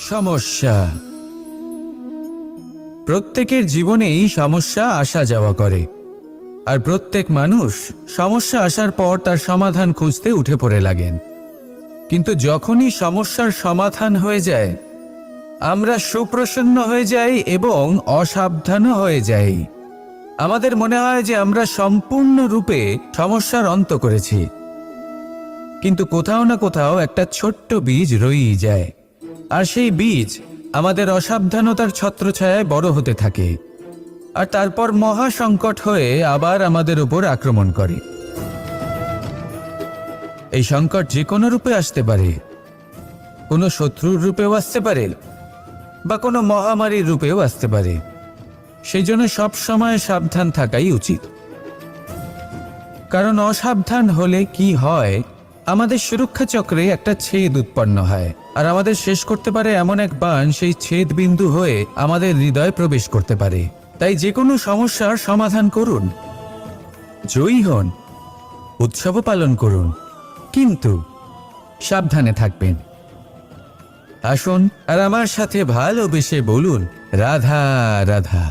সমস্যা। প্রত্যেকের জীবনেই সমস্যা আসা যাওয়া করে, আর প্রত্যেক মানুষ সমস্যা আসার পর তার সমাধান খুঁজতে উঠে পড়ে লাগেন। কিন্তু যখনই সমস্যার সমাধান হয়ে যায়, আমরা সুপ্রসন্ন হয়ে যাই এবং অসাবধানও হয়ে যাই। আমাদের মনে হয় যে আমরা সম্পূর্ণরূপে সমস্যার অন্ত করেছি, কিন্তু কোথাও না কোথাও একটা ছোট্ট বীজ রয়েই যায়, আর সেই বীজ আমাদের অসাবধানতার ছত্রছায়ায় বড় হতে থাকে, আর তারপর মহা সংকট হয়ে আবার আমাদের উপর আক্রমণ করে। এই সংকট যে কোনো রূপে আসতে পারে, কোনো শত্রুর রূপেও আসতে পারে, বা কোনো মহামারীর রূপেও আসতে পারে। সেই জন্য সবসময় সাবধান থাকাই উচিত, কারণ অসাবধান হলে কি হয়, আমাদের সুরক্ষা চক্রে একটা ছেদ উৎপন্ন হয়, আর আমাদের শেষ করতে পারে এমন এক বাণ সেই ছেদ বিন্দু হয়ে আমাদের হৃদয়ে প্রবেশ করতে পারে। তাই যে কোনো সমস্যার সমাধান করুন, জয়ী হন, উৎসবও পালন করুন, কিন্তু সাবধানে থাকবেন। আসুন আর আমার সাথে ভালোবেসে বলুন, রাধা রাধা।